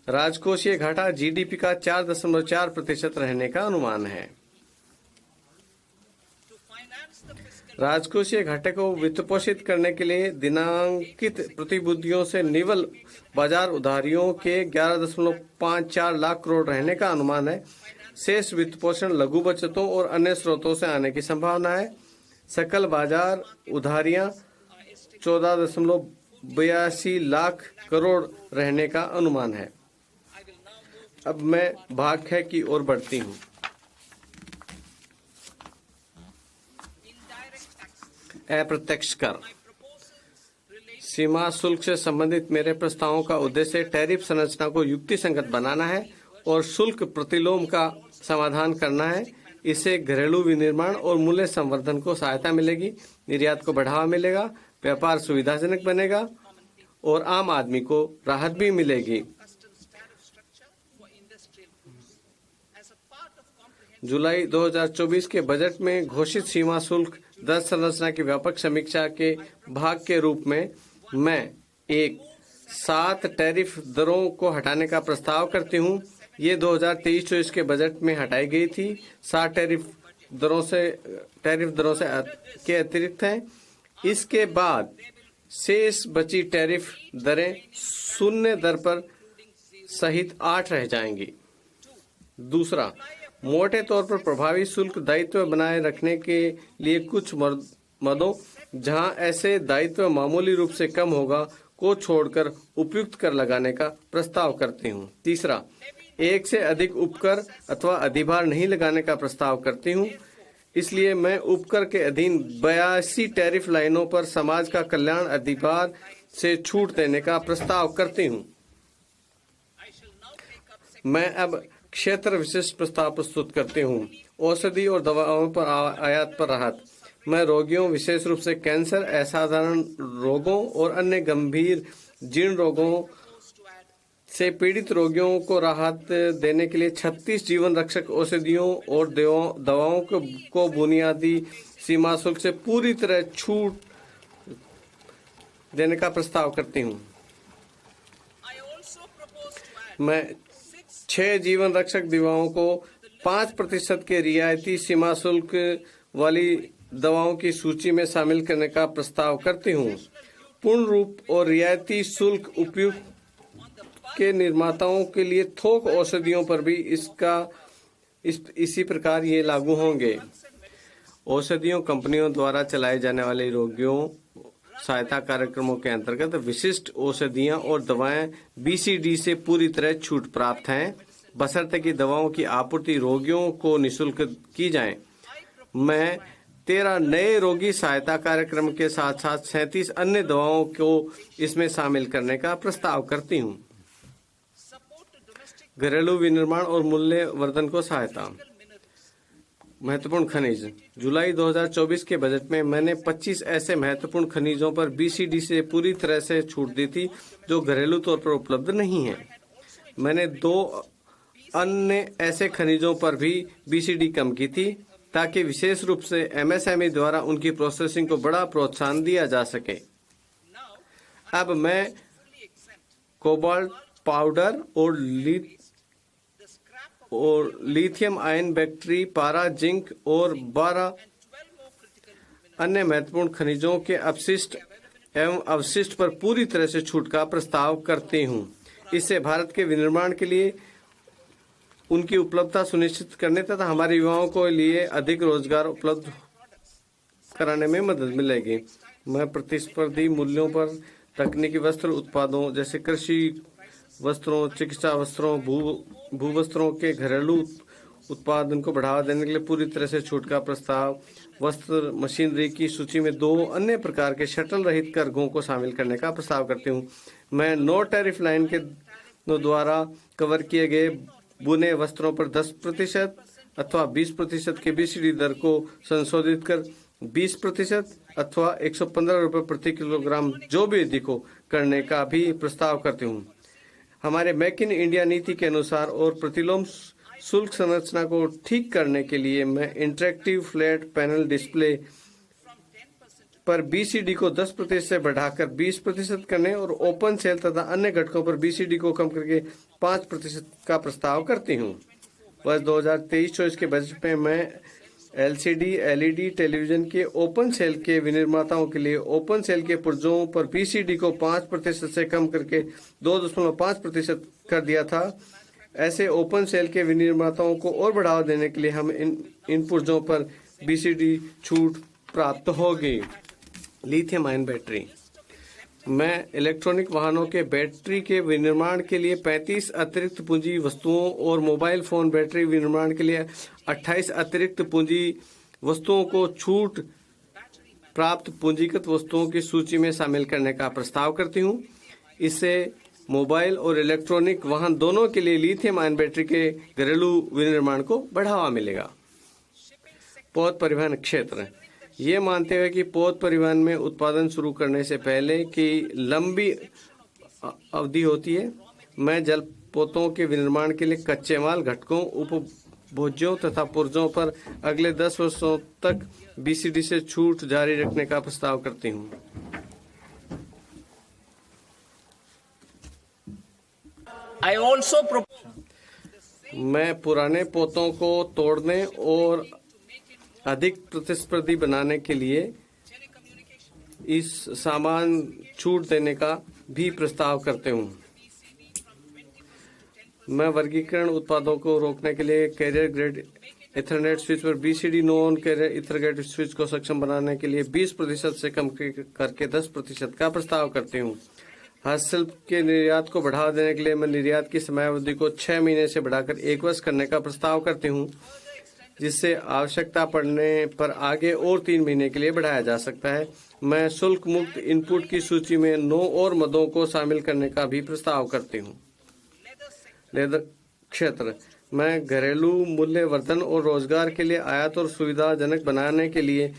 राजकोषीय घाटा जीडीपी का 4.4% रहने का अनुमान है। राजकोषीय घाटे को वित्तपोषित करने के लिए दिनांकित प्रतिभूतियों से निवल बाजार उधारियों के 11.54 लाख करोड़ रहने का अनुमान है। शेष वित्तपोषण लघु बचतों और अन्य स्रोतों से आने की संभावना है। सकल बाजार उधारियां 14.82 लाख करोड़ रहने का अनुमान है। अब मैं भाग 6 की ओर बढ़ती हूँ। अप्रत्यक्ष कर। सीमा शुल्क से संबंधित मेरे प्रस्तावों का उद्देश्य टैरिफ संरचना को युक्तिसंगत बनाना है और शुल्क प्रतिलोम का समाधान करना है। इससे घरेलू विनिर्माण और मूल्य संवर्धन को सहायता मिलेगी, निर्यात को बढ़ावा मिलेगा, व्यापार सुविधाजनक बनेगा और आम आदमी को राहत भी मिलेगी। जुलाई 2024 के बजट में घोषित सीमा शुल्क दर संरचना की व्यापक समीक्षा के भाग के रूप में मैं 7 टैरिफ दरों को हटाने का प्रस्ताव करती हूँ। ये 2023-24 के बजट में हटाई गई थी। 7 टैरिफ दरों से के अतिरिक्त हैं। इसके बाद शेष बची टैरिफ दरें शून्य दर पर सहित 8 रह जाएंगी। दूसरा, मोटे तौर पर प्रभावी शुल्क दायित्व बनाए रखने के लिए कुछ मदों जहां ऐसे दायित्व मामूली रूप से कम होगा को छोड़कर उपयुक्त कर लगाने का प्रस्ताव करती हूं। तीसरा, एक से अधिक उपकर अथवा अधिभार नहीं लगाने का प्रस्ताव करती हूं। इसलिए मैं उपकर के अधीन 82 टैरिफ लाइनों पर समाज का कल्याण अधिभार से छूट देने का प्रस्ताव करती हूं। मैं अब क्षेत्र विशिष्ट प्रस्ताव प्रस्तुत करती हूँ। औषधि और दवाओं पर आयात पर राहत। मैं रोगियों, विशेष रूप से कैंसर, असाधारण रोगों और अन्य गंभीर जीर्ण रोगों से पीड़ित रोगियों को राहत देने के लिए 36 जीवन रक्षक औषधियों और दवाओं को बुनियादी सीमा शुल्क से पूरी तरह छूट देने का प्रस्ताव करती हूँ। मैं 6 जीवन रक्षक दवाओं को 5% के रियायती सीमा शुल्क वाली दवाओं की सूची में शामिल करने का प्रस्ताव करती हूँ। पूर्ण रूप और रियायती शुल्क उपयुक्त के निर्माताओं के लिए थोक औषधियों पर भी इसी प्रकार ये लागू होंगे। औषधियों कंपनियों द्वारा चलाए जाने वाले रोगियों सहायता कार्यक्रमों के अंतर्गत विशिष्ट औषधियां और दवाएं बीसीडी से पूरी तरह छूट प्राप्त हैं, बशर्ते कि दवाओं की आपूर्ति रोगियों को निःशुल्क की जाए। मैं 13 नए रोगी सहायता कार्यक्रम के साथ साथ 37 अन्य दवाओं को इसमें शामिल करने का प्रस्ताव करती हूँ। घरेलू विनिर्माण और मूल्य वर्धन को सहायता। महत्वपूर्ण खनिज। जुलाई 2024 के बजट में मैंने 25 ऐसे महत्वपूर्ण खनिजों पर बीसीडी से पूरी तरह से छूट दी थी जो घरेलू तौर पर उपलब्ध नहीं है। मैंने 2 अन्य ऐसे खनिजों पर भी बीसीडी कम की थी ताकि विशेष रूप से एमएसएमई द्वारा उनकी प्रोसेसिंग को बड़ा प्रोत्साहन दिया जा सके। अब मैं कोबाल्ट पाउडर और लिथियम आयन बैटरी, पारा, जिंक और 12 अन्य महत्वपूर्ण खनिजों के अपशिष्ट एवं अवशिष्ट पर पूरी तरह से छूट का प्रस्ताव करती हूँ। इससे भारत के विनिर्माण के लिए उनकी उपलब्धता सुनिश्चित करने तथा हमारे युवाओं को लिए अधिक रोजगार उपलब्ध कराने में मदद मिलेगी। मैं प्रतिस्पर्धी मूल्यों पर तकनीकी वस्त्र उत्पादों जैसे कृषि वस्त्रों, चिकित्सा वस्त्रों, भू वस्त्रों के घरेलू उत्पादन को बढ़ावा देने के लिए पूरी तरह से छूट का प्रस्ताव। वस्त्र मशीनरी की सूची में 2 अन्य प्रकार के शटल रहित करघों को शामिल करने का प्रस्ताव करती हूँ। मैं नो टैरिफ लाइन के द्वारा कवर किए गए बुने वस्त्रों पर 10% अथवा 20% के बीसीडी दर को संशोधित कर 20% अथवा 115 रुपये प्रति किलोग्राम जो भी अधिक हो करने का भी प्रस्ताव करती हूँ। हमारे मेक इन इंडिया नीति के अनुसार और प्रतिलोम शुल्क संरचना को ठीक करने के लिए मैं इंटरेक्टिव फ्लैट पैनल डिस्प्ले पर BCD को 10% से बढ़ाकर 20% करने और ओपन सेल तथा अन्य घटकों पर BCD को कम करके 5% का प्रस्ताव करती हूँ। वर्ष 2023-24 के बजट में मैं LCD LED टेलीविजन के ओपन सेल के विनिर्माताओं के लिए ओपन सेल के पुर्जों पर BCD को 5% से कम करके 2.5% कर दिया था। ऐसे ओपन सेल के विनिर्माताओं को और बढ़ावा देने के लिए हम इन पुर्जों पर BCD छूट प्राप्त होगी। Lithium ion battery. मैं इलेक्ट्रॉनिक वाहनों के बैटरी के विनिर्माण के लिए 35 अतिरिक्त पूंजी वस्तुओं और मोबाइल फोन बैटरी विनिर्माण के लिए 28 अतिरिक्त पूंजी वस्तुओं को छूट प्राप्त पूंजीगत वस्तुओं की सूची में शामिल करने का प्रस्ताव करती हूँ। इससे मोबाइल और इलेक्ट्रॉनिक वाहन दोनों के लिए लिथियम आयन बैटरी के घरेलू विनिर्माण को बढ़ावा मिलेगा। पौध परिवहन क्षेत्र। ये मानते हुए कि पौध परिवहन में उत्पादन शुरू करने से पहले की लंबी अवधि होती है, मैं जलपोतों के विनिर्माण के लिए कच्चे माल घटकों, उपभोज्यों तथा पुर्जों पर अगले 10 वर्षों तक BCD से छूट जारी रखने का प्रस्ताव करती हूँ। मैं पुराने पोतों को तोड़ने और अधिक प्रतिस्पर्धी बनाने के लिए इस सामान छूट देने का भी प्रस्ताव करते हूँ। मैं वर्गीकरण उत्पादों को रोकने के लिए कैरियर ग्रेड इथरनेट स्विच पर BCD non carrier ethernet switch को सक्षम बनाने के लिए 20% से कम करके 10% का प्रस्ताव करती हूँ। हस्तशिल्प के निर्यात को बढ़ावा देने के लिए मैं निर्यात की समयावधि को 6 महीने से बढ़ाकर 1 वर्ष करने का प्रस्ताव करती हूँ, जिससे आवश्यकता पड़ने पर आगे और 3 महीने के लिए बढ़ाया जा सकता है। मैं शुल्क मुक्त इनपुट की सूची में 9 और मदों को शामिल करने का भी प्रस्ताव करती हूँ। लेदर क्षेत्र। मैं घरेलू मूल्य वर्धन और रोजगार के लिए आयात और सुविधाजनक बनाने के लिए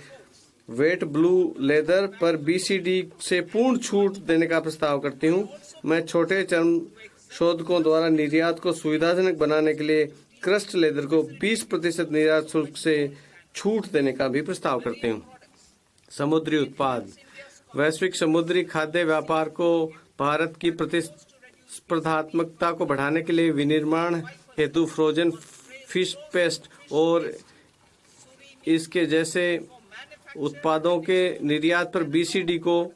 वेट ब्लू लेदर पर BCD से पूर्ण छूट देने का प्रस्ताव करती हूँ। मैं छोटे चर्म शोधकों द्वारा निर्यात को सुविधाजनक बनाने के लिए क्रस्ट लेदर को 20% निर्यात शुल्क से छूट देने का भी प्रस्ताव करते हूँ। समुद्री उत्पाद। वैश्विक समुद्री खाद्य व्यापार को भारत की प्रतिस्पर्धात्मकता को बढ़ाने के लिए विनिर्माण हेतु फ्रोजन फिश पेस्ट और इसके जैसे उत्पादों के निर्यात पर BCD को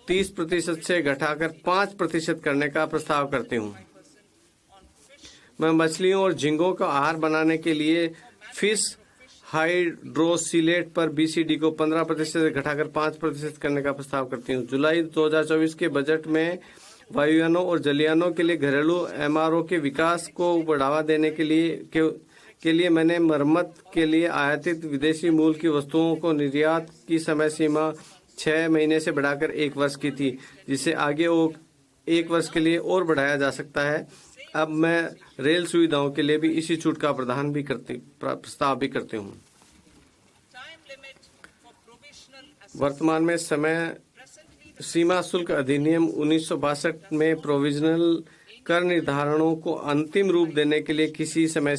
30% से घटाकर 5% करने का प्रस्ताव करती हूँ। मैं मछलियों और झींगों का आहार बनाने के लिए फिश हाइड्रोसिलेट पर BCD को 15% से घटाकर 5% करने का प्रस्ताव करती हूँ। जुलाई 2024 के बजट में वायुयानों और जलयानों के लिए घरेलू MRO के विकास को बढ़ावा देने के लिए मैंने मरम्मत के लिए आयातित विदेशी मूल की वस्तुओं को निर्यात की समय सीमा 6 महीने से बढ़ाकर 1 वर्ष की थी, जिसे आगे 1 वर्ष के लिए और बढ़ाया जा सकता है। अब मैं रेल सुविधाओं के लिए भी इसी छूट का प्रस्ताव भी करती हूँ। वर्तमान में समय सीमा शुल्क अधिनियम 1962 में प्रोविजनल कर निर्धारणों को अंतिम रूप देने के लिए किसी समय